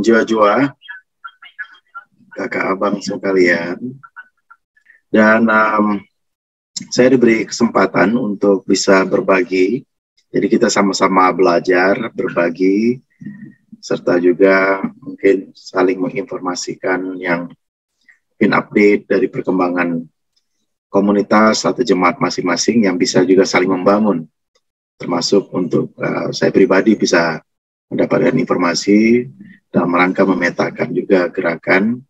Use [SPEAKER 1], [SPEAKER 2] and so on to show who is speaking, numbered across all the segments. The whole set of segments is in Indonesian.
[SPEAKER 1] jua-jua, kakak abang sekalian. Dan saya diberi kesempatan untuk bisa berbagi. Jadi kita sama-sama belajar, berbagi, serta juga mungkin saling menginformasikan yang mungkin update dari perkembangan komunitas atau jemaat masing-masing yang bisa juga saling membangun. Termasuk untuk saya pribadi bisa mendapatkan informasi dalam rangka memetakan juga gerakan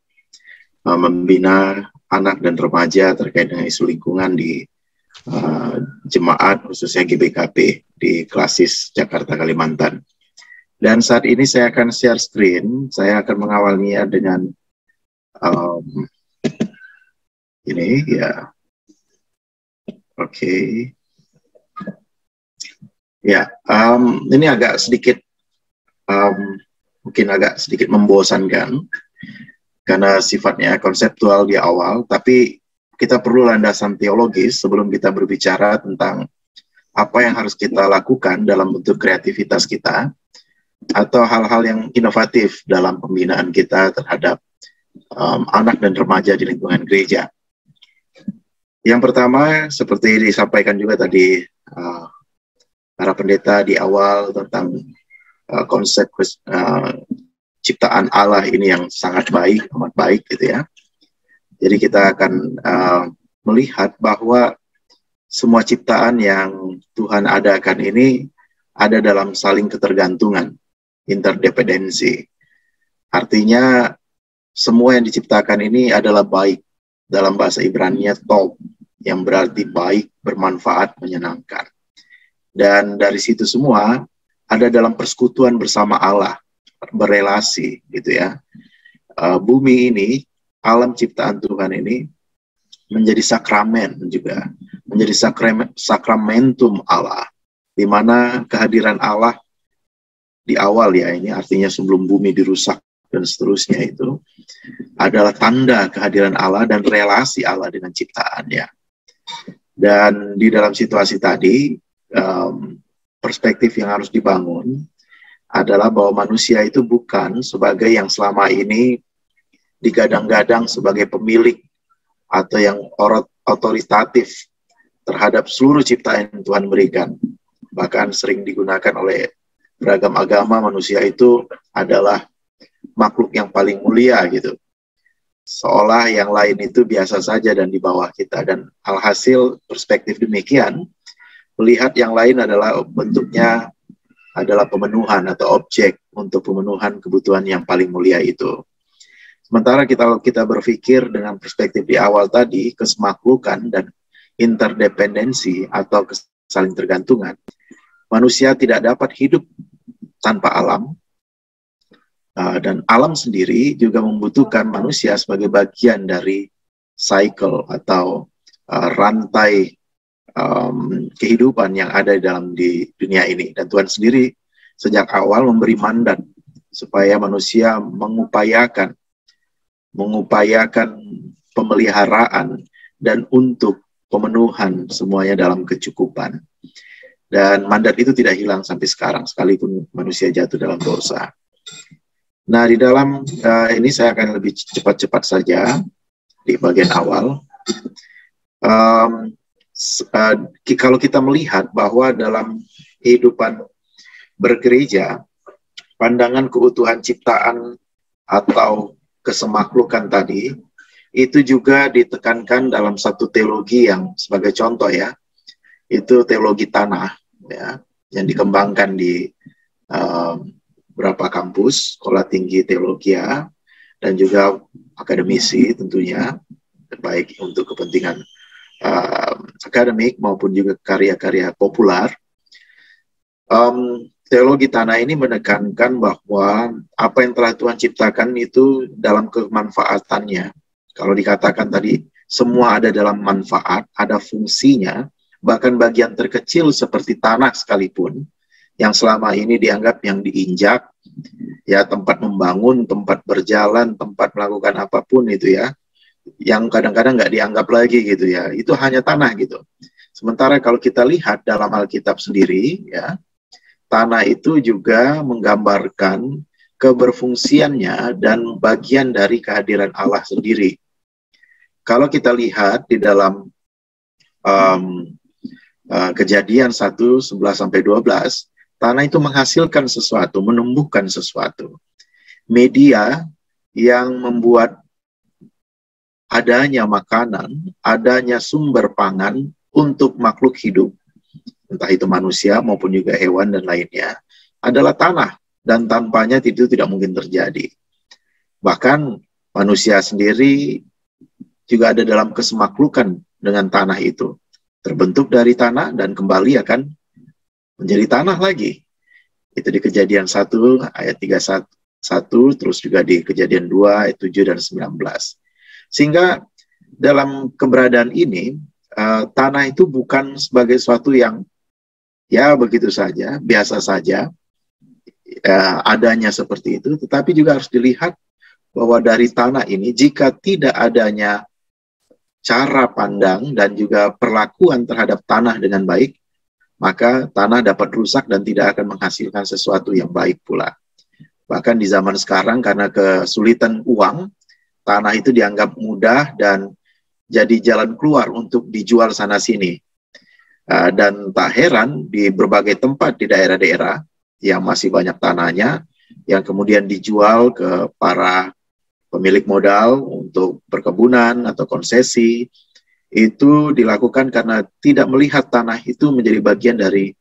[SPEAKER 1] membina anak dan remaja terkait dengan isu lingkungan di jemaat khususnya GBKP di Klasis Jakarta Kalimantan. Dan saat ini saya akan share screen. Saya akan mengawalnya dengan ini ya. Oke. Ya, ini agak sedikit mungkin agak sedikit membosankan karena sifatnya konseptual di awal, tapi kita perlu landasan teologis sebelum kita berbicara tentang apa yang harus kita lakukan dalam bentuk kreativitas kita atau hal-hal yang inovatif dalam pembinaan kita terhadap anak dan remaja di lingkungan gereja. Yang pertama, seperti disampaikan juga tadi para pendeta di awal tentang konsep ciptaan Allah ini yang sangat baik, amat baik gitu ya. Jadi kita akan melihat bahwa semua ciptaan yang Tuhan adakan ini ada dalam saling ketergantungan, interdependensi. Artinya semua yang diciptakan ini adalah baik. Dalam bahasa Ibrani-nya tov, yang berarti baik, bermanfaat, menyenangkan. Dan dari situ semua ada dalam persekutuan bersama Allah, berelasi gitu ya. Bumi ini, alam ciptaan Tuhan ini menjadi sakramen juga, menjadi sakramentum Allah, di mana kehadiran Allah di awal ya, ini artinya sebelum bumi dirusak dan seterusnya itu adalah tanda kehadiran Allah dan relasi Allah dengan ciptaannya. Dan di dalam situasi tadi, perspektif yang harus dibangun adalah bahwa manusia itu bukan sebagai yang selama ini digadang-gadang sebagai pemilik atau yang otoritatif terhadap seluruh ciptaan yang Tuhan berikan. Bahkan sering digunakan oleh beragam agama, manusia itu adalah makhluk yang paling mulia gitu. Seolah yang lain itu biasa saja dan di bawah kita. Dan alhasil perspektif demikian, melihat yang lain adalah bentuknya adalah pemenuhan atau objek untuk pemenuhan kebutuhan yang paling mulia itu. Sementara kita berpikir dengan perspektif di awal tadi, kesemaklukan dan interdependensi atau saling tergantungan, manusia tidak dapat hidup tanpa alam, dan alam sendiri juga membutuhkan manusia sebagai bagian dari cycle atau rantai kehidupan yang ada di dunia ini. Dan Tuhan sendiri sejak awal memberi mandat supaya manusia mengupayakan pemeliharaan dan untuk pemenuhan semuanya dalam kecukupan. Dan mandat itu tidak hilang sampai sekarang, sekalipun manusia jatuh dalam dosa. Nah, di dalam ini saya akan lebih cepat-cepat saja di bagian awal. Kalau kita melihat bahwa dalam kehidupan bergereja, pandangan keutuhan ciptaan atau kesemaklukan tadi, itu juga ditekankan dalam satu teologi yang sebagai contoh ya, itu teologi tanah, ya, yang dikembangkan di beberapa kampus, sekolah tinggi teologia, dan juga akademisi tentunya, baik untuk kepentingan akademik maupun juga karya-karya populer. Teologi tanah ini menekankan bahwa apa yang telah Tuhan ciptakan itu dalam kemanfaatannya. Kalau dikatakan tadi, semua ada dalam manfaat, ada fungsinya, bahkan bagian terkecil seperti tanah sekalipun, yang selama ini dianggap yang diinjak, ya tempat membangun, tempat berjalan, tempat melakukan apapun itu ya, yang kadang-kadang nggak dianggap lagi gitu ya, itu hanya tanah gitu. Sementara kalau kita lihat dalam Alkitab sendiri ya, tanah itu juga menggambarkan keberfungsiannya dan bagian dari kehadiran Allah sendiri. Kalau kita lihat di dalam Kejadian 1:11-12, tanah itu menghasilkan sesuatu, menumbuhkan sesuatu. Media yang membuat adanya makanan, adanya sumber pangan untuk makhluk hidup, entah itu manusia maupun juga hewan dan lainnya, adalah tanah, dan tanpanya itu tidak mungkin terjadi. Bahkan manusia sendiri juga ada dalam kesemaklukan dengan tanah itu. Terbentuk dari tanah dan kembali akan menjadi tanah lagi. Itu di Kejadian 1 ayat 31, terus juga di Kejadian 2 ayat 7 dan 19. Sehingga dalam keberadaan ini, tanah itu bukan sebagai sesuatu yang ya begitu saja, biasa saja, adanya seperti itu, tetapi juga harus dilihat bahwa dari tanah ini, jika tidak adanya cara pandang dan juga perlakuan terhadap tanah dengan baik, maka tanah dapat rusak dan tidak akan menghasilkan sesuatu yang baik pula. Bahkan di zaman sekarang, karena kesulitan uang, tanah itu dianggap mudah dan jadi jalan keluar untuk dijual sana-sini. Dan tak heran di berbagai tempat di daerah-daerah yang masih banyak tanahnya, yang kemudian dijual ke para pemilik modal untuk perkebunan atau konsesi, itu dilakukan karena tidak melihat tanah itu menjadi bagian dari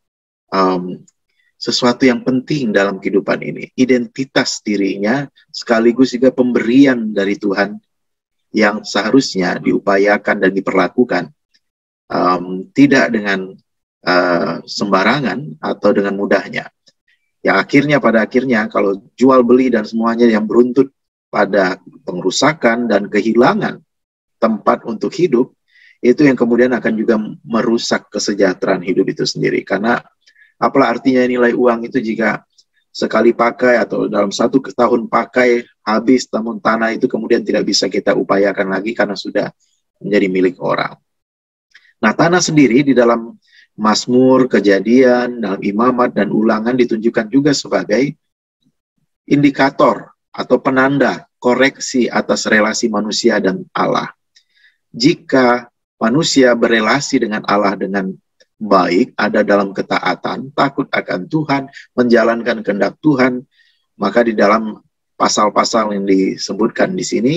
[SPEAKER 1] sesuatu yang penting dalam kehidupan ini. Identitas dirinya sekaligus juga pemberian dari Tuhan yang seharusnya diupayakan dan diperlakukan tidak dengan sembarangan atau dengan mudahnya. Yang akhirnya pada akhirnya kalau jual beli dan semuanya yang beruntut pada pengrusakan dan kehilangan tempat untuk hidup, itu yang kemudian akan juga merusak kesejahteraan hidup itu sendiri. Karena apalah artinya nilai uang itu jika sekali pakai atau dalam 1 tahun pakai habis, namun tanah itu kemudian tidak bisa kita upayakan lagi karena sudah menjadi milik orang. Nah, tanah sendiri di dalam Mazmur, Kejadian, dalam Imamat dan Ulangan ditunjukkan juga sebagai indikator atau penanda koreksi atas relasi manusia dan Allah. Jika manusia berelasi dengan Allah dengan baik, ada dalam ketaatan, takut akan Tuhan, menjalankan kehendak Tuhan, maka di dalam pasal-pasal yang disebutkan di sini,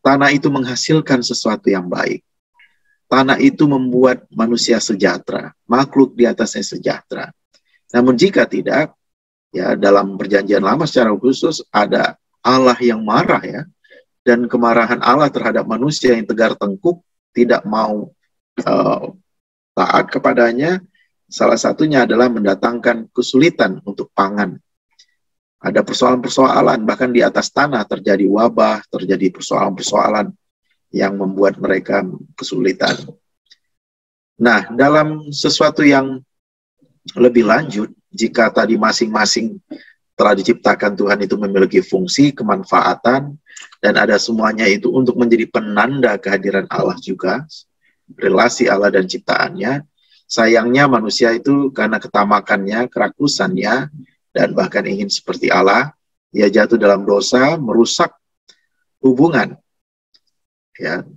[SPEAKER 1] tanah itu menghasilkan sesuatu yang baik. Tanah itu membuat manusia sejahtera, makhluk di atasnya sejahtera. Namun jika tidak, ya dalam perjanjian lama secara khusus ada Allah yang marah ya, dan kemarahan Allah terhadap manusia yang tegar tengkuk, tidak mau taat kepadanya, salah satunya adalah mendatangkan kesulitan untuk pangan. Ada persoalan-persoalan, bahkan di atas tanah terjadi wabah, terjadi persoalan-persoalan yang membuat mereka kesulitan. Nah, dalam sesuatu yang lebih lanjut, jika tadi masing-masing telah diciptakan Tuhan itu memiliki fungsi, kemanfaatan, dan ada semuanya itu untuk menjadi penanda kehadiran Allah juga, relasi Allah dan ciptaannya. Sayangnya manusia itu karena ketamakannya, kerakusannya, dan bahkan ingin seperti Allah, ia jatuh dalam dosa, merusak hubungan ya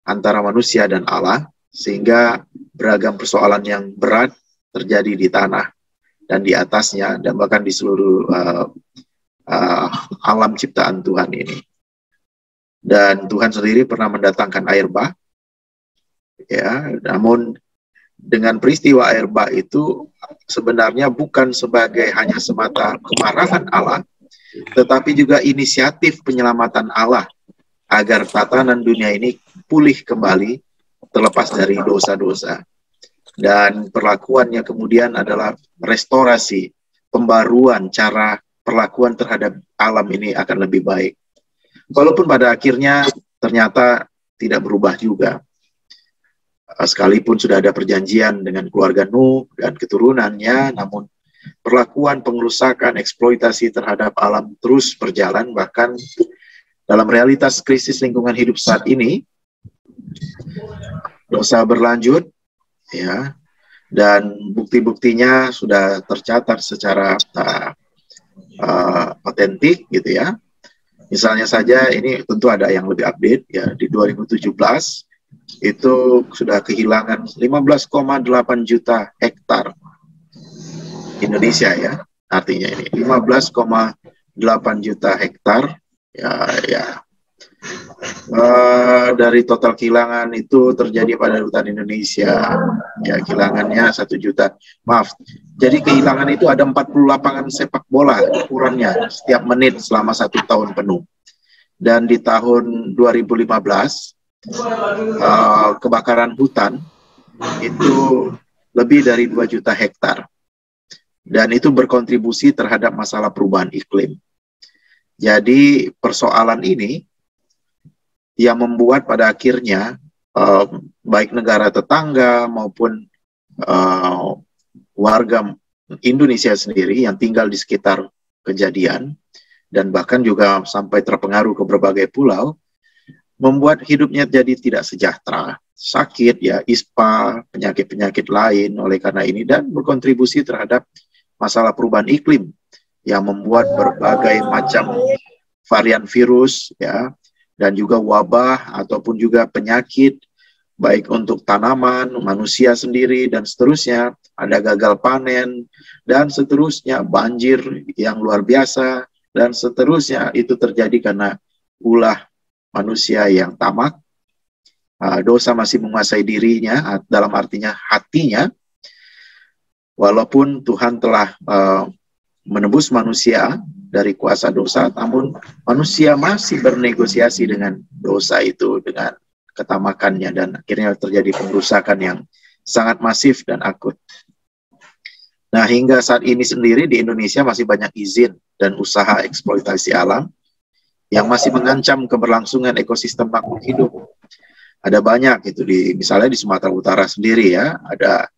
[SPEAKER 1] antara manusia dan Allah, sehingga beragam persoalan yang berat terjadi di tanah dan di atasnya, dan bahkan di seluruh alam ciptaan Tuhan ini. Dan Tuhan sendiri pernah mendatangkan air bah, ya, namun dengan peristiwa air bah itu sebenarnya bukan sebagai hanya semata kemarahan Allah, tetapi juga inisiatif penyelamatan Allah agar tatanan dunia ini pulih kembali terlepas dari dosa-dosa. Dan perlakuannya kemudian adalah restorasi, pembaruan cara perlakuan terhadap alam ini akan lebih baik. Walaupun pada akhirnya ternyata tidak berubah juga. Sekalipun sudah ada perjanjian dengan keluarga Nuh dan keturunannya, namun perlakuan pengerusakan, eksploitasi terhadap alam terus berjalan. Bahkan dalam realitas krisis lingkungan hidup saat ini, dosa berlanjut, ya, dan bukti-buktinya sudah tercatat secara otentik gitu ya. Misalnya saja ini tentu ada yang lebih update ya, di 2017 itu sudah kehilangan 15,8 juta hektar Indonesia ya. Artinya ini 15,8 juta hektar ya. Dari total kehilangan itu terjadi pada hutan Indonesia ya, kehilangannya 1 juta, maaf, jadi kehilangan itu ada 40 lapangan sepak bola ukurannya setiap menit selama 1 tahun penuh. Dan di tahun 2015 kebakaran hutan itu lebih dari 2 juta hektar, dan itu berkontribusi terhadap masalah perubahan iklim. Jadi persoalan ini yang membuat pada akhirnya baik negara tetangga maupun warga Indonesia sendiri yang tinggal di sekitar kejadian, dan bahkan juga sampai terpengaruh ke berbagai pulau, membuat hidupnya jadi tidak sejahtera, sakit ya, ISPA, penyakit-penyakit lain oleh karena ini, dan berkontribusi terhadap masalah perubahan iklim yang membuat berbagai macam varian virus ya, dan juga wabah ataupun juga penyakit, baik untuk tanaman, manusia sendiri, dan seterusnya. Ada gagal panen, dan seterusnya, banjir yang luar biasa, dan seterusnya. Itu terjadi karena ulah manusia yang tamak, dosa masih menguasai dirinya, dalam artinya hatinya, walaupun Tuhan telah menebus manusia dari kuasa dosa, namun manusia masih bernegosiasi dengan dosa itu, dengan ketamakannya, dan akhirnya terjadi pengrusakan yang sangat masif dan akut. Nah, hingga saat ini sendiri di Indonesia masih banyak izin dan usaha eksploitasi alam yang masih mengancam keberlangsungan ekosistem makhluk hidup. Ada banyak itu misalnya di Sumatera Utara sendiri ya, ada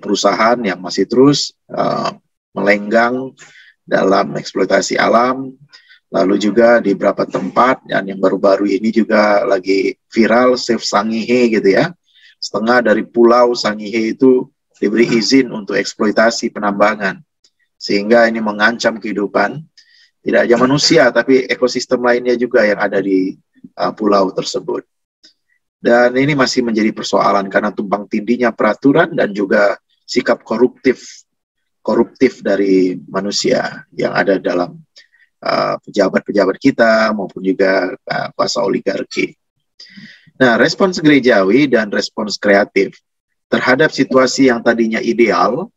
[SPEAKER 1] perusahaan yang masih terus melenggang dalam eksploitasi alam. Lalu juga di beberapa tempat, dan yang baru-baru ini juga lagi viral, Save Sangihe gitu ya. Setengah dari pulau Sangihe itu diberi izin untuk eksploitasi penambangan. Sehingga ini mengancam kehidupan, tidak hanya manusia, tapi ekosistem lainnya juga yang ada di pulau tersebut. Dan ini masih menjadi persoalan karena tumpang tindihnya peraturan dan juga sikap koruptif dari manusia yang ada dalam pejabat-pejabat kita maupun juga kuasa oligarki. Nah, respons gerejawi dan respons kreatif terhadap situasi yang tadinya ideal,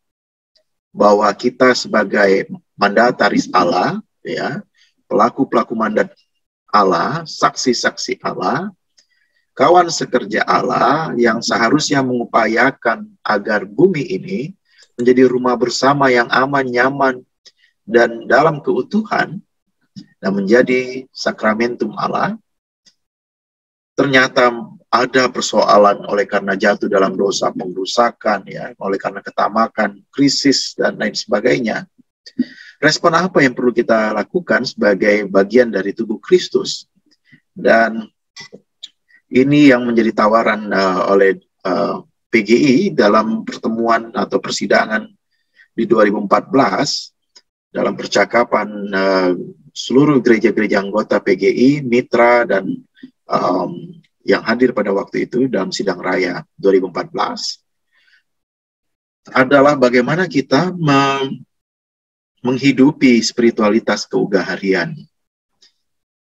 [SPEAKER 1] bahwa kita sebagai mandataris Allah, ya, pelaku-pelaku mandat Allah, saksi-saksi Allah, kawan sekerja Allah yang seharusnya mengupayakan agar bumi ini menjadi rumah bersama yang aman, nyaman, dan dalam keutuhan, dan menjadi sakramentum Allah, ternyata ada persoalan oleh karena jatuh dalam dosa pengrusakan, ya, oleh karena ketamakan, krisis, dan lain sebagainya. Respon apa yang perlu kita lakukan sebagai bagian dari tubuh Kristus? Dan ini yang menjadi tawaran oleh PGI dalam pertemuan atau persidangan di 2014, dalam percakapan seluruh gereja-gereja anggota PGI, mitra, dan yang hadir pada waktu itu dalam sidang raya 2014, adalah bagaimana kita menghidupi spiritualitas keugaharian.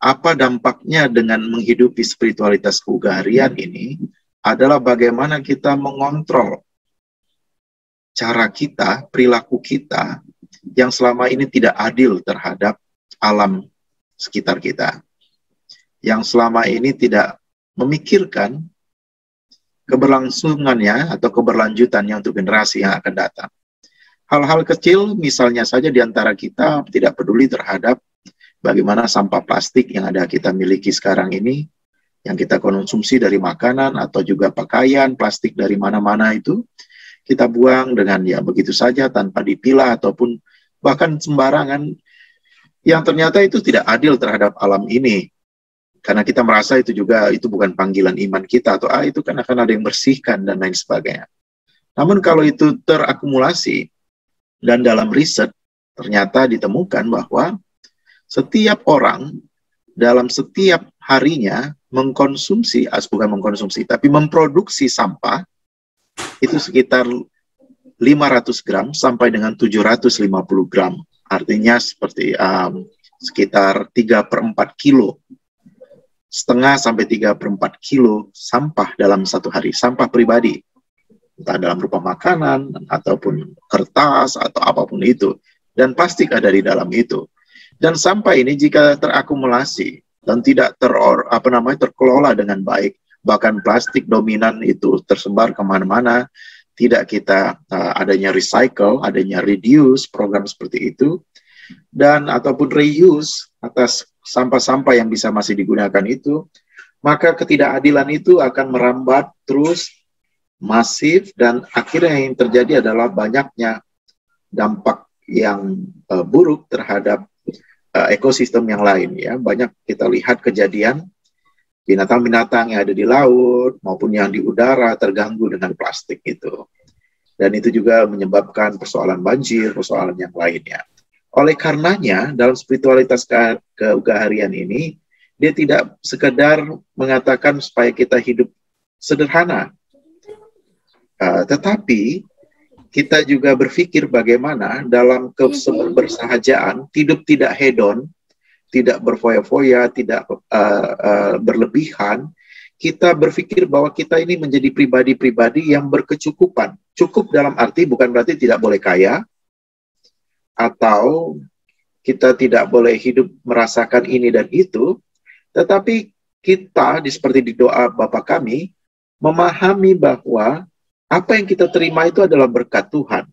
[SPEAKER 1] Apa dampaknya dengan menghidupi spiritualitas keugaharian ini adalah bagaimana kita mengontrol cara kita, perilaku kita yang selama ini tidak adil terhadap alam sekitar kita, yang selama ini tidak memikirkan keberlangsungannya atau keberlanjutannya untuk generasi yang akan datang. Hal-hal kecil misalnya saja di antara kita tidak peduli terhadap bagaimana sampah plastik yang ada kita miliki sekarang ini, yang kita konsumsi dari makanan atau juga pakaian, plastik dari mana-mana itu, kita buang dengan ya begitu saja tanpa dipilah ataupun bahkan sembarangan, yang ternyata itu tidak adil terhadap alam ini. Karena kita merasa itu juga, itu bukan panggilan iman kita, atau itu kan akan ada yang bersihkan dan lain sebagainya. Namun kalau itu terakumulasi, dan dalam riset, ternyata ditemukan bahwa setiap orang dalam setiap harinya bukan mengkonsumsi, tapi memproduksi sampah itu sekitar 500 gram sampai dengan 750 gram. Artinya seperti sekitar 3/4 kilo. Setengah sampai 3/4 kilo sampah dalam satu hari. Sampah pribadi. Entah dalam rupa makanan, ataupun kertas, atau apapun itu. Dan plastik ada di dalam itu. Dan sampah ini jika terakumulasi dan tidak terkelola dengan baik, bahkan plastik dominan itu tersebar kemana-mana, tidak kita adanya recycle, adanya reduce, program seperti itu, dan ataupun reuse atas sampah-sampah yang bisa masih digunakan itu, maka ketidakadilan itu akan merambat terus masif, dan akhirnya yang terjadi adalah banyaknya dampak yang buruk terhadap ekosistem yang lain. Ya, banyak kita lihat kejadian binatang-binatang yang ada di laut maupun yang di udara terganggu dengan plastik itu. Dan itu juga menyebabkan persoalan banjir, persoalan yang lainnya. Oleh karenanya, dalam spiritualitas keharian ini, dia tidak sekedar mengatakan supaya kita hidup sederhana, tetapi kita juga berpikir bagaimana dalam kebersahajaan, hidup tidak hedon, tidak berfoya-foya, tidak berlebihan. Kita berpikir bahwa kita ini menjadi pribadi-pribadi yang berkecukupan. Cukup dalam arti bukan berarti tidak boleh kaya, atau kita tidak boleh hidup merasakan ini dan itu, tetapi kita, seperti di doa Bapa kami, memahami bahwa apa yang kita terima itu adalah berkat Tuhan.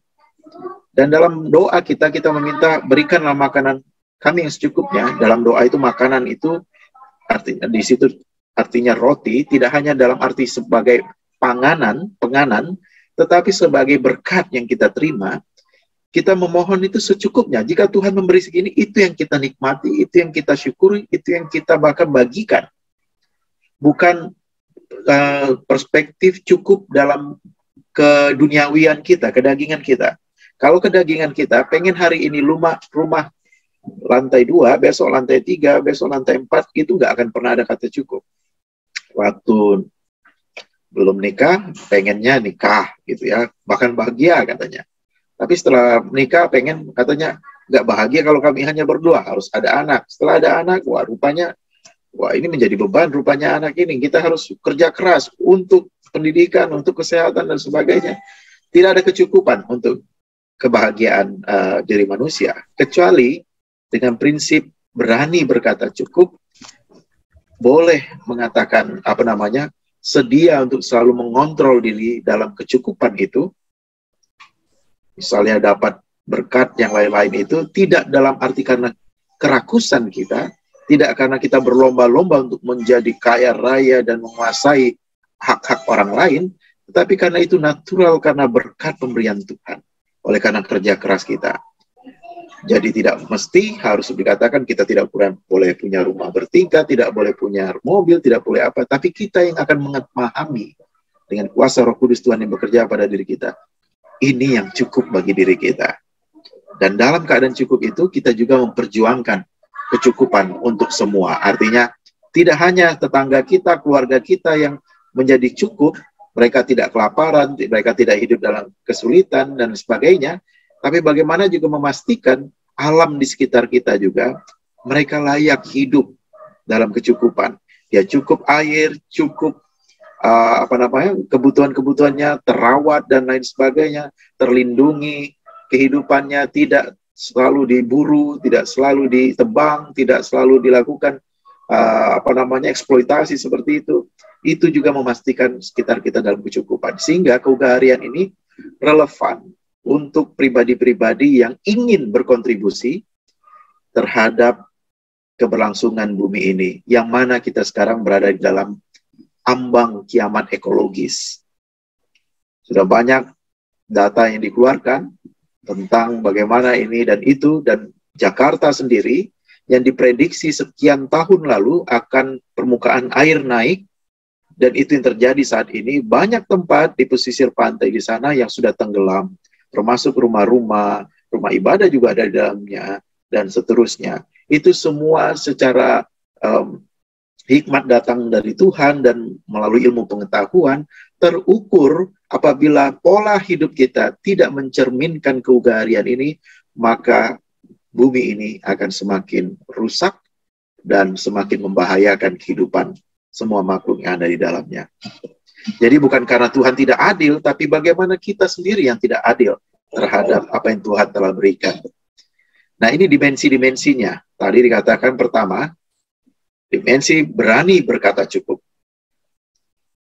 [SPEAKER 1] Dan dalam doa kita meminta, berikanlah makanan kami yang secukupnya. Dalam doa itu makanan itu artinya di situ artinya roti, tidak hanya dalam arti sebagai penganan, tetapi sebagai berkat yang kita terima. Kita memohon itu secukupnya. Jika Tuhan memberi segini, itu yang kita nikmati, itu yang kita syukuri, itu yang kita bahkan bagikan. Bukan perspektif cukup dalam keduniawian kita, kedagingan kita. Kalau kedagingan kita, pengen hari ini rumah lantai 2, besok lantai 3, besok lantai 4, itu nggak akan pernah ada kata cukup. Waktu belum nikah, pengennya nikah, gitu ya. Bahkan bahagia katanya. Tapi setelah nikah, pengen katanya, nggak bahagia kalau kami hanya berdua, harus ada anak. Setelah ada anak, wah ini menjadi beban rupanya anak ini. Kita harus kerja keras untuk pendidikan, untuk kesehatan, dan sebagainya. Tidak ada kecukupan untuk kebahagiaan diri manusia. Kecuali dengan prinsip berani berkata cukup, boleh mengatakan sedia untuk selalu mengontrol diri dalam kecukupan itu. Misalnya dapat berkat yang lain-lain itu, tidak dalam arti karena kerakusan kita, tidak karena kita berlomba-lomba untuk menjadi kaya raya dan menguasai hak-hak orang lain, tetapi karena itu natural, karena berkat pemberian Tuhan, oleh karena kerja keras kita. Jadi tidak mesti harus dikatakan kita tidak boleh punya rumah bertingkat, tidak boleh punya mobil, tidak boleh apa. Tapi kita yang akan memahami dengan kuasa Roh Kudus Tuhan yang bekerja pada diri kita. Ini yang cukup bagi diri kita. Dan dalam keadaan cukup itu, kita juga memperjuangkan kecukupan untuk semua. Artinya, tidak hanya tetangga kita, keluarga kita yang menjadi cukup, mereka tidak kelaparan, mereka tidak hidup dalam kesulitan, dan sebagainya. Tapi bagaimana juga memastikan alam di sekitar kita juga, mereka layak hidup dalam kecukupan. Ya cukup air, cukup kebutuhan-kebutuhannya terawat dan lain sebagainya, terlindungi, kehidupannya tidak selalu diburu, tidak selalu ditebang, tidak selalu dilakukan eksploitasi seperti itu. Itu juga memastikan sekitar kita dalam kecukupan. Sehingga keharian ini relevan untuk pribadi-pribadi yang ingin berkontribusi terhadap keberlangsungan bumi ini, yang mana kita sekarang berada di dalam ambang kiamat ekologis. Sudah banyak data yang dikeluarkan tentang bagaimana ini dan itu, dan Jakarta sendiri yang diprediksi sekian tahun lalu akan permukaan air naik, dan itu yang terjadi saat ini. Banyak tempat di pesisir pantai di sana yang sudah tenggelam, termasuk rumah-rumah, rumah ibadah juga ada di dalamnya, dan seterusnya. Itu semua secara hikmat datang dari Tuhan dan melalui ilmu pengetahuan terukur. Apabila pola hidup kita tidak mencerminkan keugaharian ini, maka bumi ini akan semakin rusak dan semakin membahayakan kehidupan semua makhluk yang ada di dalamnya. Jadi bukan karena Tuhan tidak adil, tapi bagaimana kita sendiri yang tidak adil terhadap apa yang Tuhan telah berikan. Nah, ini dimensi-dimensinya. Tadi dikatakan pertama, dimensi berani berkata cukup.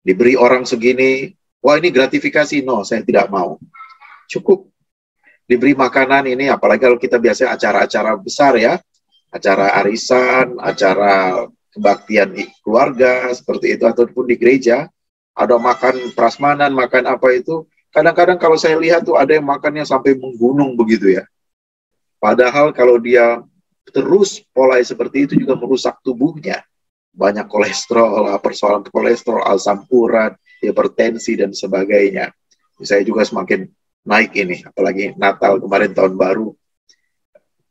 [SPEAKER 1] Diberi orang segini, wah ini gratifikasi, no, saya tidak mau. Cukup. Diberi makanan ini, apalagi kalau kita biasanya acara-acara besar ya, acara arisan, acara kebaktian di keluarga, seperti itu, ataupun di gereja, ada makan prasmanan, makan apa itu. Kadang-kadang kalau saya lihat tuh ada yang makannya sampai menggunung begitu ya. Padahal kalau dia terus pola seperti itu juga merusak tubuhnya. Banyak kolesterol, persoalan kolesterol, asam urat, hipertensi, dan sebagainya. Saya juga semakin naik ini, apalagi Natal kemarin, tahun baru.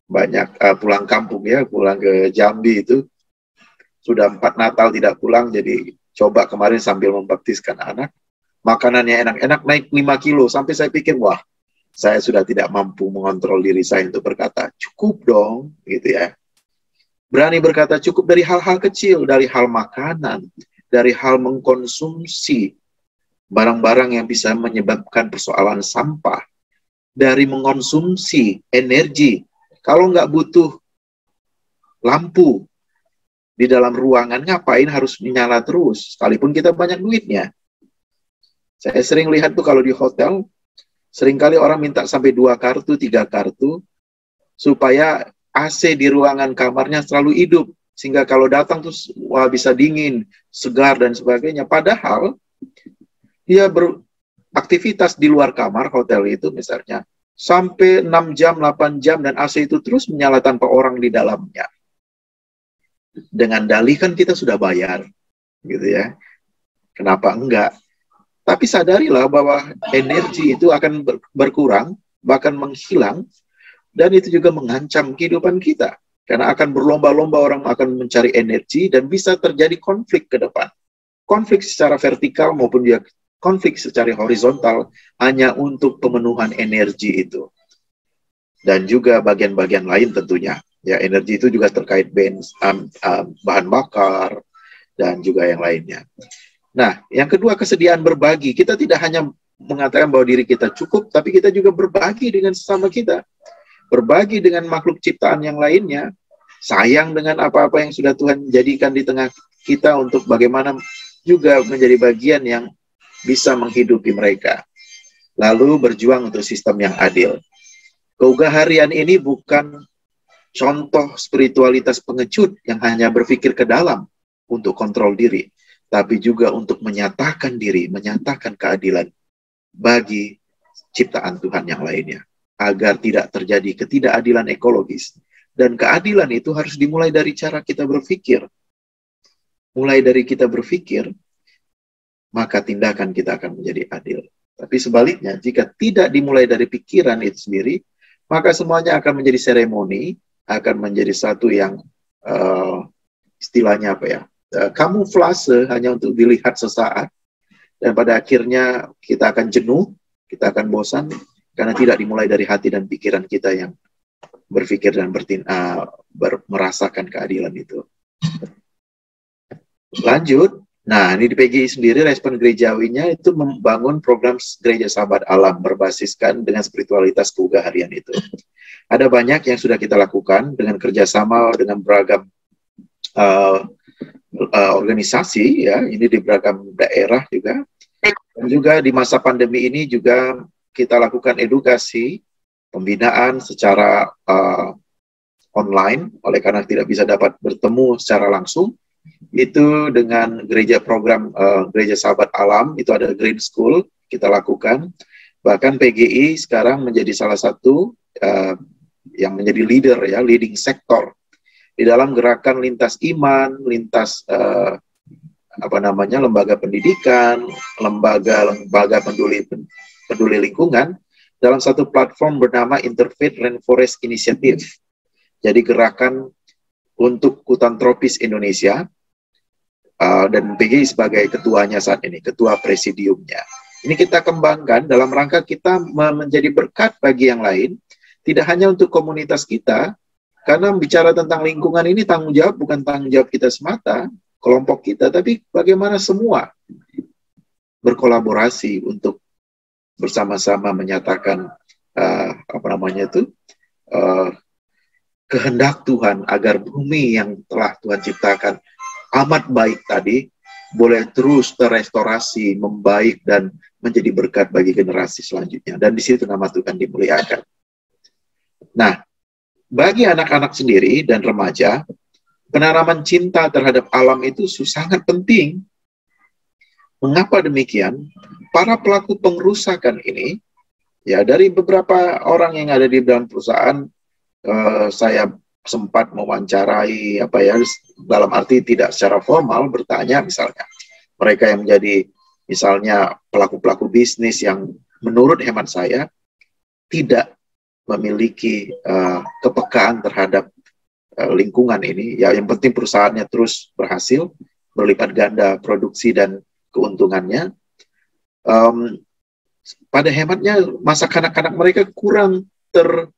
[SPEAKER 1] Banyak pulang kampung ya, pulang ke Jambi itu. Sudah 4 Natal tidak pulang, jadi coba kemarin sambil membaptiskan anak. Makanannya enak-enak, naik 5 kilo. Sampai saya pikir, wah, saya sudah tidak mampu mengontrol diri saya untuk berkata, cukup dong, gitu ya. Berani berkata cukup dari hal-hal kecil, dari hal makanan, dari hal mengkonsumsi barang-barang yang bisa menyebabkan persoalan sampah, dari mengkonsumsi energi. Kalau nggak butuh lampu di dalam ruangan, ngapain harus menyala terus, sekalipun kita banyak duitnya. Saya sering lihat tuh kalau di hotel, seringkali orang minta sampai 2 kartu, 3 kartu, supaya AC di ruangan kamarnya selalu hidup, sehingga kalau datang tuh wah bisa dingin, segar, dan sebagainya. Padahal dia beraktivitas di luar kamar hotel itu misalnya, sampai 6 jam, 8 jam, dan AC itu terus menyala tanpa orang di dalamnya. Dengan dalih kan kita sudah bayar, gitu ya. Kenapa enggak? Tapi sadarilah bahwa energi itu akan berkurang, bahkan menghilang, dan itu juga mengancam kehidupan kita. Karena akan berlomba-lomba orang akan mencari energi, dan bisa terjadi konflik ke depan. Konflik secara vertikal maupun dia konflik secara horizontal, hanya untuk pemenuhan energi itu. Dan juga bagian-bagian lain tentunya. Ya, energi itu juga terkait bahan bakar, dan juga yang lainnya. Nah, yang kedua, kesediaan berbagi. Kita tidak hanya mengatakan bahwa diri kita cukup, tapi kita juga berbagi dengan sesama kita. Berbagi dengan makhluk ciptaan yang lainnya. Sayang dengan apa-apa yang sudah Tuhan jadikan di tengah kita, untuk bagaimana juga menjadi bagian yang bisa menghidupi mereka. Lalu berjuang untuk sistem yang adil. Keugaharian ini bukan contoh spiritualitas pengecut yang hanya berpikir ke dalam untuk kontrol diri, tapi juga untuk menyatakan diri, menyatakan keadilan bagi ciptaan Tuhan yang lainnya, agar tidak terjadi ketidakadilan ekologis. Dan keadilan itu harus dimulai dari cara kita berpikir. Mulai dari kita berpikir, maka tindakan kita akan menjadi adil. Tapi sebaliknya, jika tidak dimulai dari pikiran itu sendiri, maka semuanya akan menjadi seremoni, akan menjadi satu yang istilahnya apa ya, kamuflase, hanya untuk dilihat sesaat, dan pada akhirnya kita akan jenuh, kita akan bosan, karena tidak dimulai dari hati dan pikiran kita yang berpikir dan merasakan keadilan itu. Lanjut, nah ini di PGI sendiri, respon gerejawinya itu membangun program Gereja Sahabat Alam berbasiskan dengan spiritualitas keugaharian itu. Ada banyak yang sudah kita lakukan dengan kerjasama dengan beragam organisasi, ya, ini di beragam daerah juga. Dan juga di masa pandemi ini juga kita lakukan edukasi, pembinaan secara online, oleh karena tidak bisa dapat bertemu secara langsung. Itu dengan program Gereja Sahabat Alam, itu ada Green School, kita lakukan. Bahkan PGI sekarang menjadi salah satu yang menjadi leader, ya, leading sektor di dalam gerakan lintas iman, lintas lembaga pendidikan, lembaga peduli lingkungan, dalam satu platform bernama Interfaith Rainforest Initiative. Jadi gerakan untuk hutan tropis Indonesia, dan PGI sebagai ketuanya saat ini, ketua presidiumnya. Ini kita kembangkan dalam rangka kita menjadi berkat bagi yang lain, tidak hanya untuk komunitas kita, karena bicara tentang lingkungan ini tanggung jawab bukan tanggung jawab kita semata, kelompok kita, tapi bagaimana semua berkolaborasi untuk bersama-sama menyatakan kehendak Tuhan agar bumi yang telah Tuhan ciptakan amat baik tadi boleh terus terestorasi, membaik dan menjadi berkat bagi generasi selanjutnya. Dan di situ nama Tuhan dimuliakan. Nah, bagi anak-anak sendiri dan remaja, penanaman cinta terhadap alam itu sangat penting. Mengapa demikian? Para pelaku pengrusakan ini, ya dari beberapa orang yang ada di dalam perusahaan, saya sempat mewawancarai, dalam arti tidak secara formal bertanya, misalnya mereka yang menjadi misalnya pelaku-pelaku bisnis yang menurut hemat saya tidak memiliki kepekaan terhadap lingkungan ini, ya yang penting perusahaannya terus berhasil berlipat ganda produksi dan keuntungannya. Pada hematnya masa kanak-kanak mereka kurang terbekali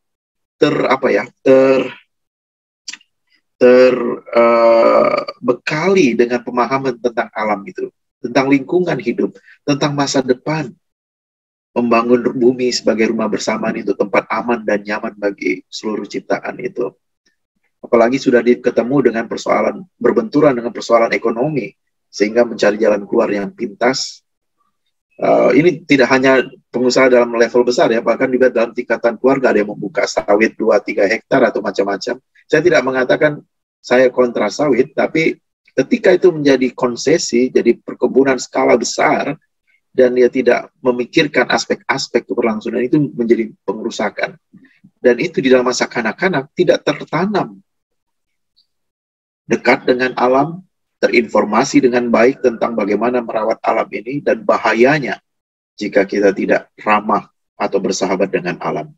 [SPEAKER 1] dengan pemahaman tentang alam itu, tentang lingkungan hidup, tentang masa depan, membangun bumi sebagai rumah bersamaan itu tempat aman dan nyaman bagi seluruh ciptaan itu. Apalagi sudah ketemu dengan persoalan, berbenturan dengan persoalan ekonomi, sehingga mencari jalan keluar yang pintas. Ini tidak hanya pengusaha dalam level besar ya, bahkan juga dalam tingkatan keluarga ada yang membuka sawit 2-3 hektar atau macam-macam. Saya tidak mengatakan saya kontra sawit, tapi ketika itu menjadi konsesi, jadi perkebunan skala besar, dan dia tidak memikirkan aspek-aspek keberlangsungan, itu menjadi pengerusakan. Dan itu di dalam masa kanak-kanak tidak tertanam. Dekat dengan alam, terinformasi dengan baik tentang bagaimana merawat alam ini dan bahayanya jika kita tidak ramah atau bersahabat dengan alam.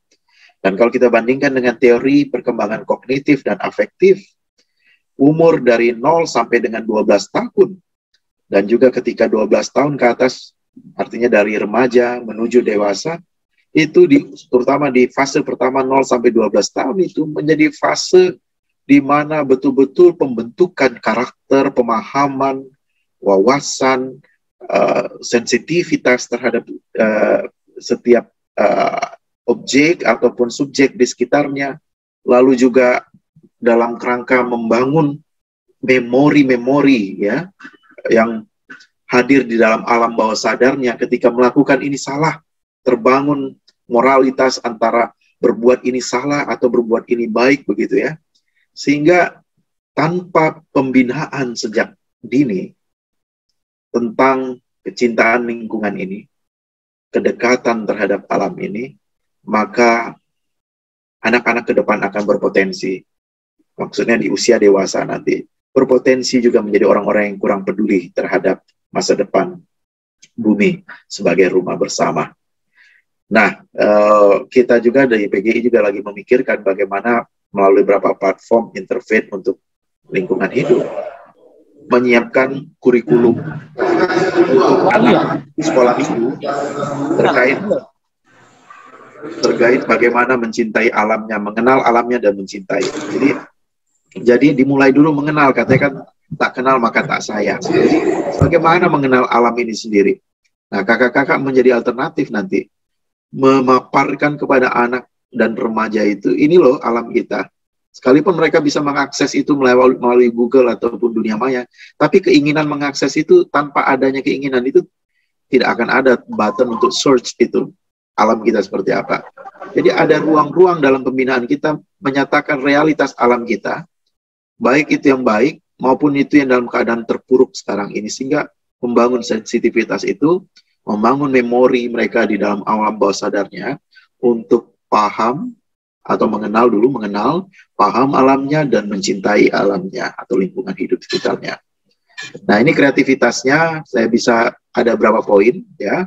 [SPEAKER 1] Dan kalau kita bandingkan dengan teori perkembangan kognitif dan afektif, umur dari 0 sampai dengan 12 tahun, dan juga ketika 12 tahun ke atas, artinya dari remaja menuju dewasa, itu terutama di fase pertama 0 sampai 12 tahun itu menjadi fase di mana betul-betul pembentukan karakter, pemahaman, wawasan, sensitivitas terhadap setiap objek ataupun subjek di sekitarnya, lalu juga dalam kerangka membangun memori-memori ya yang hadir di dalam alam bawah sadarnya ketika melakukan ini salah, terbangun moralitas antara berbuat ini salah atau berbuat ini baik begitu ya. Sehingga tanpa pembinaan sejak dini tentang kecintaan lingkungan ini, kedekatan terhadap alam ini, maka anak-anak ke depan akan berpotensi, maksudnya di usia dewasa nanti, berpotensi juga menjadi orang-orang yang kurang peduli terhadap masa depan bumi sebagai rumah bersama. Nah, kita juga dari PGI juga lagi memikirkan bagaimana melalui beberapa platform interfaith untuk lingkungan hidup, menyiapkan kurikulum untuk anak sekolah minggu terkait bagaimana mencintai alamnya, mengenal alamnya dan mencintai. Jadi dimulai dulu mengenal, katanya kan tak kenal maka tak sayang. Jadi bagaimana mengenal alam ini sendiri. Nah, kakak-kakak menjadi alternatif nanti, memaparkan kepada anak dan remaja itu, ini loh alam kita. Sekalipun mereka bisa mengakses itu melalui Google ataupun dunia maya, tapi keinginan mengakses itu tanpa adanya keinginan itu tidak akan ada button untuk search itu alam kita seperti apa. Jadi ada ruang-ruang dalam pembinaan kita menyatakan realitas alam kita, baik itu yang baik maupun itu yang dalam keadaan terpuruk sekarang ini, sehingga membangun sensitivitas itu, membangun memori mereka di dalam alam bawah sadarnya untuk paham atau mengenal, paham alamnya dan mencintai alamnya atau lingkungan hidup sekitarnya. Nah, ini kreativitasnya saya bisa ada berapa poin ya.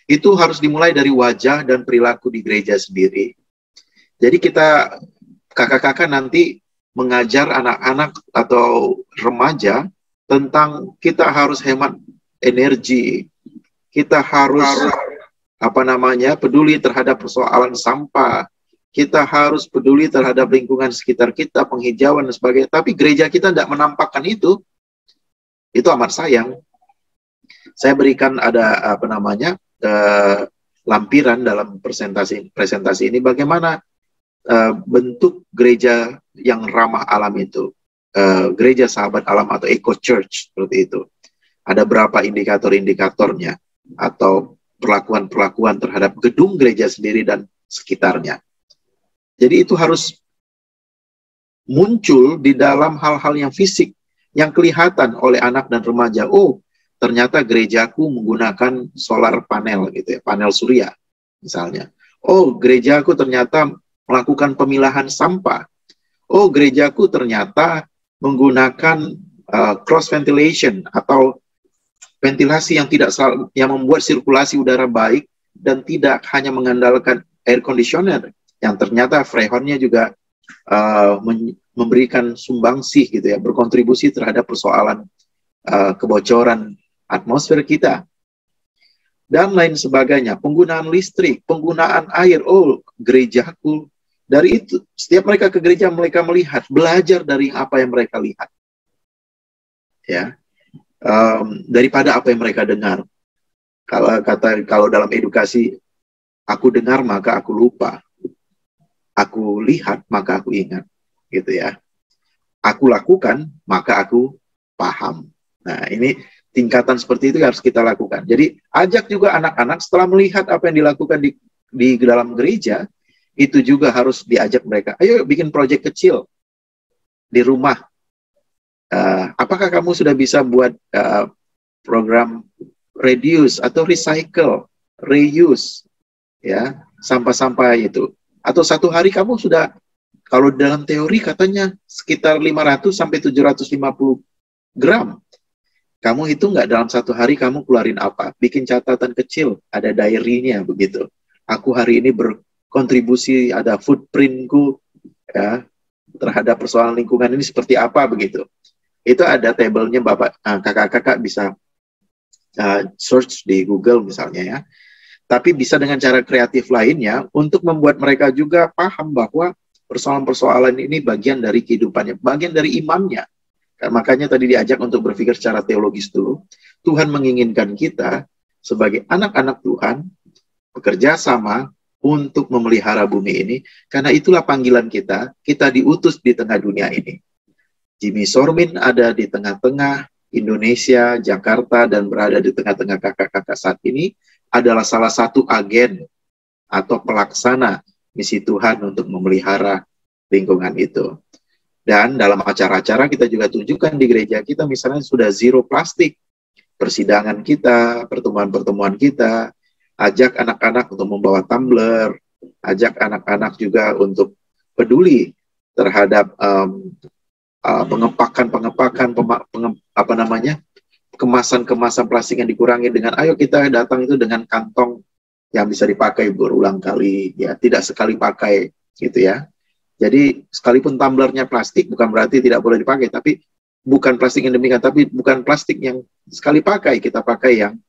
[SPEAKER 1] itu harus dimulai dari wajah dan perilaku di gereja sendiri. Jadi kita, kakak-kakak nanti mengajar anak-anak atau remaja tentang kita harus hemat energi, kita harus peduli terhadap persoalan sampah, kita harus peduli terhadap lingkungan sekitar kita, penghijauan dan sebagainya. Tapi gereja kita tidak menampakkan itu amat sayang. Saya berikan ada lampiran dalam presentasi ini bagaimana bentuk gereja yang ramah alam itu, gereja sahabat alam atau eco church seperti itu. Ada berapa indikator-indikatornya atau perlakuan-perlakuan terhadap gedung gereja sendiri dan sekitarnya. Jadi itu harus muncul di dalam hal-hal yang fisik, yang kelihatan oleh anak dan remaja. Oh, ternyata gerejaku menggunakan solar panel gitu ya, panel surya misalnya. Oh, gerejaku ternyata melakukan pemilahan sampah. Oh, gerejaku ternyata menggunakan cross ventilation atau ventilasi yang yang membuat sirkulasi udara baik dan tidak hanya mengandalkan air conditioner, yang ternyata Frehonnya juga memberikan sumbangsih gitu ya, berkontribusi terhadap persoalan kebocoran atmosfer kita dan lain sebagainya. Penggunaan listrik, penggunaan air. Oh, gerejaku, dari itu setiap mereka ke gereja mereka melihat, belajar dari apa yang mereka lihat ya, daripada apa yang mereka dengar. Kalau dalam edukasi, aku dengar maka aku lupa, aku lihat maka aku ingat gitu ya, aku lakukan maka aku paham. Nah, ini tingkatan seperti itu harus kita lakukan. Jadi ajak juga anak-anak setelah melihat apa yang dilakukan di dalam gereja, itu juga harus diajak mereka, ayo bikin proyek kecil di rumah. Apakah kamu sudah bisa buat program reduce atau recycle, reuse ya, sampah-sampah itu. Atau satu hari kamu sudah, kalau dalam teori katanya sekitar 500 sampai 750 gram. Kamu hitung nggak dalam satu hari kamu keluarin apa? Bikin catatan kecil, ada diary-nya begitu. Aku hari ini berkontribusi, ada footprint-ku ya, terhadap persoalan lingkungan ini seperti apa begitu. Itu ada tabelnya, Bapak, kakak-kakak bisa search di Google misalnya ya. Tapi bisa dengan cara kreatif lainnya untuk membuat mereka juga paham bahwa persoalan-persoalan ini bagian dari kehidupannya, bagian dari imannya. Makanya tadi diajak untuk berpikir secara teologis dulu. Tuhan menginginkan kita sebagai anak-anak Tuhan bekerja sama untuk memelihara bumi ini, karena itulah panggilan kita. Kita diutus di tengah dunia ini. Jimmy Sormin ada di tengah-tengah Indonesia, Jakarta, dan berada di tengah-tengah kakak-kakak saat ini adalah salah satu agen atau pelaksana misi Tuhan untuk memelihara lingkungan itu. Dan dalam acara-acara kita juga tunjukkan di gereja kita, misalnya sudah zero plastik. Persidangan kita, pertemuan-pertemuan kita, ajak anak-anak untuk membawa tumbler, ajak anak-anak juga untuk peduli terhadap pengepakan, kemasan-kemasan plastik yang dikurangi dengan, ayo kita datang itu dengan kantong yang bisa dipakai berulang kali, ya, tidak sekali pakai, gitu ya. Jadi sekalipun tumblernya plastik bukan berarti tidak boleh dipakai, tapi bukan plastik yang demikian, tapi bukan plastik yang sekali pakai, kita pakai yang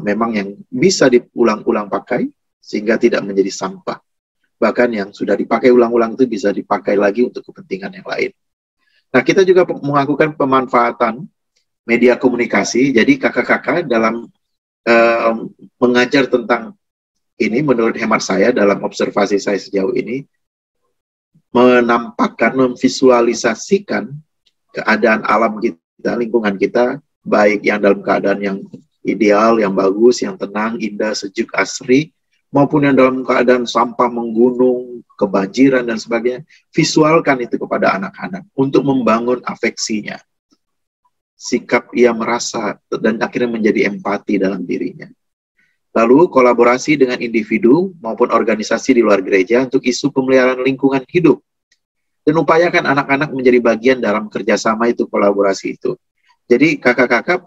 [SPEAKER 1] memang yang bisa diulang-ulang pakai sehingga tidak menjadi sampah. Bahkan yang sudah dipakai ulang-ulang itu bisa dipakai lagi untuk kepentingan yang lain. Nah, kita juga melakukan pemanfaatan media komunikasi. Jadi kakak-kakak dalam mengajar tentang ini, menurut hemat saya dalam observasi saya sejauh ini, menampakkan, memvisualisasikan keadaan alam kita, lingkungan kita, baik yang dalam keadaan yang ideal, yang bagus, yang tenang, indah, sejuk, asri, maupun yang dalam keadaan sampah menggunung, kebanjiran, dan sebagainya. Visualkan itu kepada anak-anak untuk membangun afeksinya. Sikap ia merasa, dan akhirnya menjadi empati dalam dirinya. Lalu kolaborasi dengan individu maupun organisasi di luar gereja untuk isu pemeliharaan lingkungan hidup. Dan upayakan anak-anak menjadi bagian dalam kerjasama itu, kolaborasi itu. Jadi kakak-kakak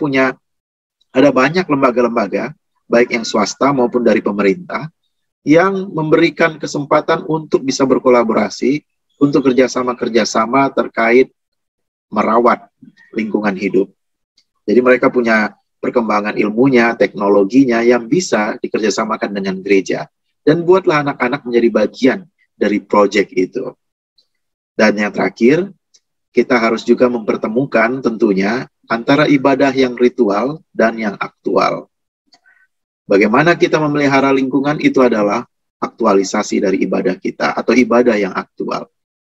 [SPEAKER 1] ada banyak lembaga-lembaga, baik yang swasta maupun dari pemerintah, yang memberikan kesempatan untuk bisa berkolaborasi untuk kerjasama-kerjasama terkait merawat lingkungan hidup. Jadi mereka punya perkembangan ilmunya, teknologinya yang bisa dikerjasamakan dengan gereja. Dan buatlah anak-anak menjadi bagian dari proyek itu. Dan yang terakhir, kita harus juga mempertemukan tentunya antara ibadah yang ritual dan yang aktual. Bagaimana kita memelihara lingkungan itu adalah aktualisasi dari ibadah kita atau ibadah yang aktual.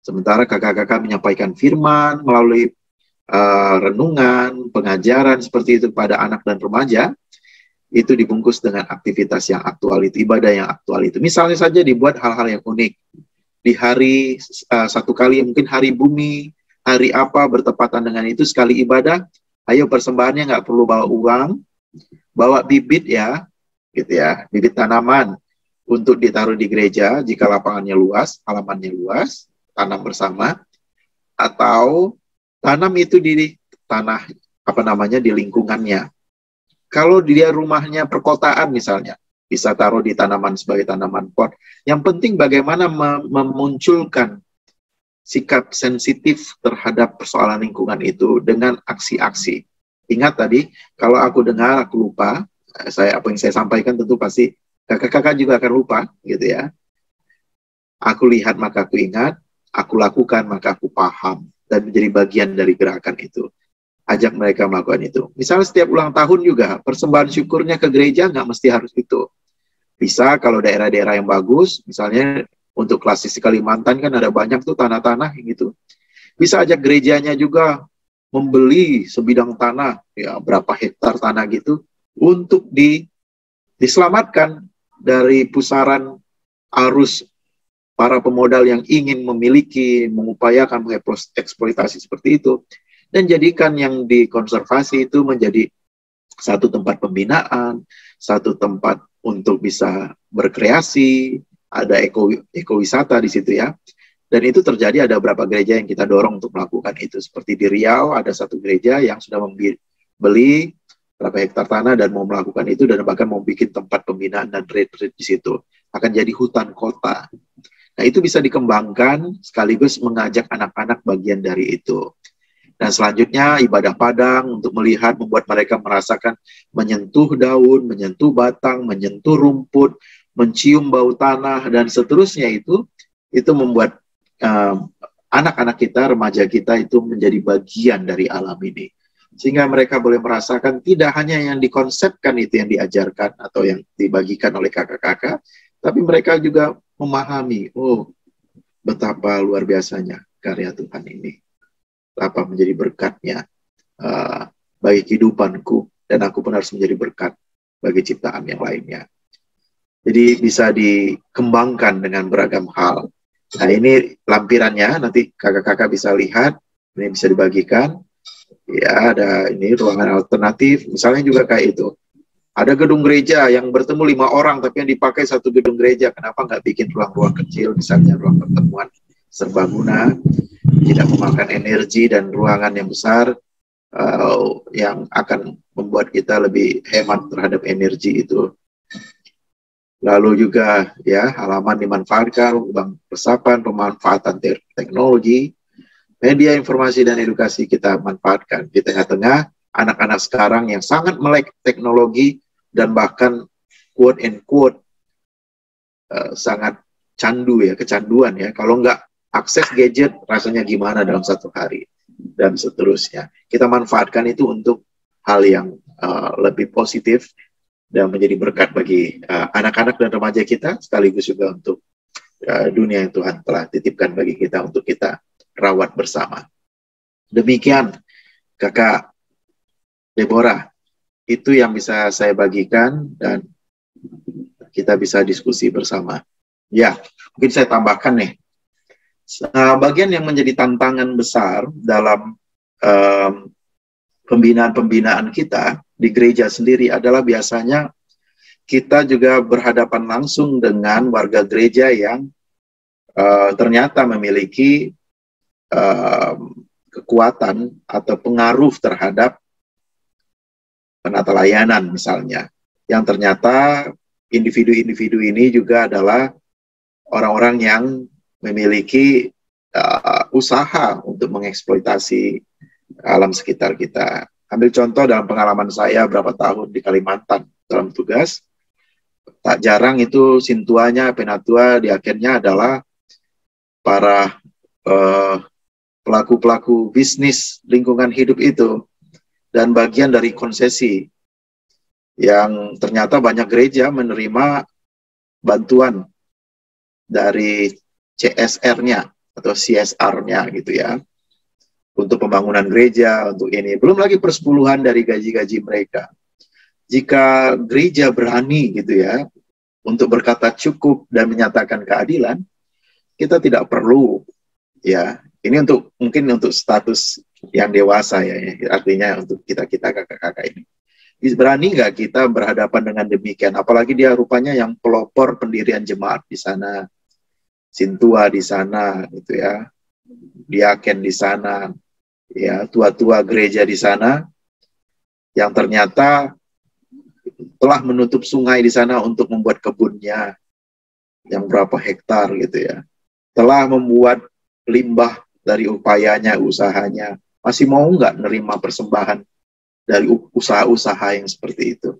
[SPEAKER 1] Sementara kakak-kakak menyampaikan firman melalui renungan, pengajaran seperti itu pada anak dan remaja, itu dibungkus dengan aktivitas yang aktual itu, ibadah yang aktual itu. Misalnya saja dibuat hal-hal yang unik. Di hari satu kali, mungkin hari bumi, hari apa bertepatan dengan itu, sekali ibadah, ayo persembahannya nggak perlu bawa uang, bawa bibit ya, gitu ya, bibit tanaman untuk ditaruh di gereja jika lapangannya luas, halamannya luas, tanam bersama, atau tanam itu di tanah, di lingkungannya. Kalau dia rumahnya perkotaan misalnya, bisa taruh di tanaman sebagai tanaman pot. Yang penting bagaimana memunculkan sikap sensitif terhadap persoalan lingkungan itu dengan aksi-aksi. Ingat tadi, kalau aku dengar, aku lupa, apa yang saya sampaikan tentu pasti kakak-kakak juga akan lupa, gitu ya. Aku lihat maka aku ingat, aku lakukan maka aku paham, dan menjadi bagian dari gerakan itu. Ajak mereka melakukan itu. Misalnya setiap ulang tahun juga, persembahan syukurnya ke gereja nggak mesti harus itu. Bisa kalau daerah-daerah yang bagus, misalnya untuk klasik Kalimantan kan ada banyak tuh tanah-tanah gitu. Bisa ajak gerejanya juga membeli sebidang tanah, ya berapa hektar tanah gitu, untuk diselamatkan dari pusaran arus para pemodal yang ingin memiliki, mengupayakan eksploitasi seperti itu. Dan jadikan yang dikonservasi itu menjadi satu tempat pembinaan, satu tempat untuk bisa berkreasi, ada ekowisata di situ ya. Dan itu terjadi, ada beberapa gereja yang kita dorong untuk melakukan itu. Seperti di Riau, ada satu gereja yang sudah membeli berapa hektar tanah dan mau melakukan itu, dan bahkan mau bikin tempat pembinaan dan retreat di situ. Akan jadi hutan kota. Nah, itu bisa dikembangkan sekaligus mengajak anak-anak bagian dari itu. Dan selanjutnya ibadah padang untuk melihat, membuat mereka merasakan menyentuh daun, menyentuh batang, menyentuh rumput, mencium bau tanah, dan seterusnya itu membuat anak-anak kita, remaja kita itu menjadi bagian dari alam ini. Sehingga mereka boleh merasakan tidak hanya yang dikonsepkan itu yang diajarkan atau yang dibagikan oleh kakak-kakak, tapi mereka juga memahami, oh betapa luar biasanya karya Tuhan ini. Apa menjadi berkatnya bagi kehidupanku, dan aku pun harus menjadi berkat bagi ciptaan yang lainnya. Jadi bisa dikembangkan dengan beragam hal. Nah, ini lampirannya, nanti kakak-kakak bisa lihat, ini bisa dibagikan. Ya, ada ini ruangan alternatif, misalnya juga kayak itu. Ada gedung gereja yang bertemu 5 orang, tapi yang dipakai satu gedung gereja. Kenapa nggak bikin ruang-ruang kecil, misalnya ruang pertemuan serbaguna, tidak memakan energi dan ruangan yang besar, yang akan membuat kita lebih hemat terhadap energi itu. Lalu juga ya, halaman dimanfaatkan, lubang resapan, pemanfaatan teknologi, media informasi dan edukasi kita manfaatkan. Di tengah-tengah anak-anak sekarang yang sangat melek teknologi dan bahkan quote and quote sangat candu ya, kecanduan ya. Kalau nggak akses gadget rasanya gimana dalam satu hari, dan seterusnya. Kita manfaatkan itu untuk hal yang lebih positif dan menjadi berkat bagi anak-anak dan remaja kita, sekaligus juga untuk dunia yang Tuhan telah titipkan bagi kita untuk kita rawat bersama. Demikian Kakak Deborah, itu yang bisa saya bagikan dan kita bisa diskusi bersama. Ya, mungkin saya tambahkan nih. Bagian yang menjadi tantangan besar dalam pembinaan-pembinaan kita di gereja sendiri adalah biasanya kita juga berhadapan langsung dengan warga gereja yang ternyata memiliki kekuatan atau pengaruh terhadap penata layanan misalnya. yang ternyata individu-individu ini juga adalah orang-orang yang memiliki usaha untuk mengeksploitasi alam sekitar kita. Ambil contoh dalam pengalaman saya berapa tahun di Kalimantan dalam tugas, tak jarang itu sintuanya, penatua di akhirnya adalah para pelaku-pelaku bisnis lingkungan hidup itu, dan bagian dari konsesi yang ternyata banyak gereja menerima bantuan dari CSR-nya atau CSR-nya gitu ya, untuk pembangunan gereja, untuk ini. Belum lagi persepuluhan dari gaji-gaji mereka. Jika gereja berani gitu ya, untuk berkata cukup dan menyatakan keadilan, kita tidak perlu ya, ini untuk mungkin untuk status yang dewasa ya, artinya untuk kita-kita kakak-kakak ini. Berani nggak kita berhadapan dengan demikian? Apalagi dia rupanya yang pelopor pendirian jemaat di sana, sintua di sana, gitu ya, diaken di sana, ya, tua-tua gereja di sana, yang ternyata telah menutup sungai di sana untuk membuat kebunnya yang berapa hektar gitu ya, telah membuat limbah dari upayanya, usahanya, masih mau nggak nerima persembahan dari usaha-usaha yang seperti itu?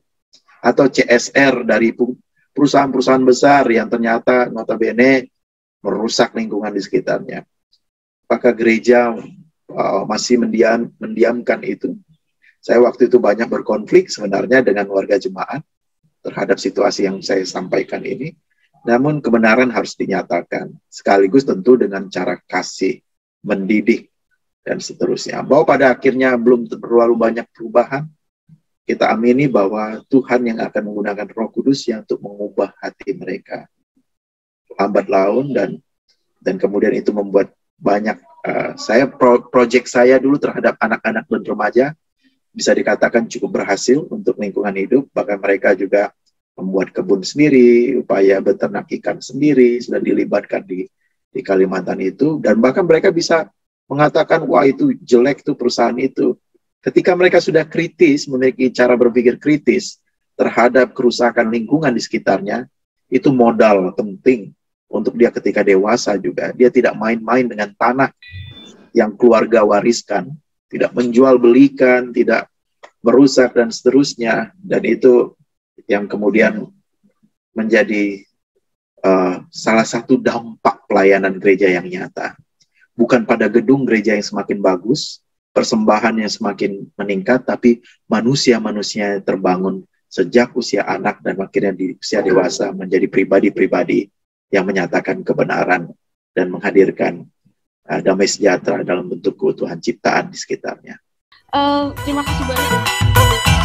[SPEAKER 1] Atau CSR dari perusahaan-perusahaan besar yang ternyata notabene merusak lingkungan di sekitarnya. Apakah gereja masih mendiamkan itu? Saya waktu itu banyak berkonflik sebenarnya dengan warga jemaat terhadap situasi yang saya sampaikan ini. Namun kebenaran harus dinyatakan, sekaligus tentu dengan cara kasih, mendidik, dan seterusnya. Bahwa pada akhirnya belum terlalu banyak perubahan, kita amini bahwa Tuhan yang akan menggunakan Roh Kudus yang untuk mengubah hati mereka. Lambat laun dan kemudian itu membuat banyak, proyek saya dulu terhadap anak-anak dan remaja bisa dikatakan cukup berhasil untuk lingkungan hidup. Bahkan mereka juga membuat kebun sendiri, upaya beternak ikan sendiri, sudah dilibatkan di Kalimantan itu, dan bahkan mereka bisa mengatakan, wah itu jelek tuh perusahaan itu. Ketika mereka sudah kritis, memiliki cara berpikir kritis terhadap kerusakan lingkungan di sekitarnya, itu modal penting untuk dia ketika dewasa juga. Dia tidak main-main dengan tanah yang keluarga wariskan, tidak menjual belikan, tidak merusak dan seterusnya. Dan itu yang kemudian menjadi salah satu dampak pelayanan gereja yang nyata. Bukan pada gedung gereja yang semakin bagus, persembahan yang semakin meningkat, tapi manusia-manusia terbangun sejak usia anak dan akhirnya di usia dewasa menjadi pribadi-pribadi yang menyatakan kebenaran dan menghadirkan damai sejahtera dalam bentuk keutuhan ciptaan di sekitarnya.
[SPEAKER 2] Terima kasih banyak.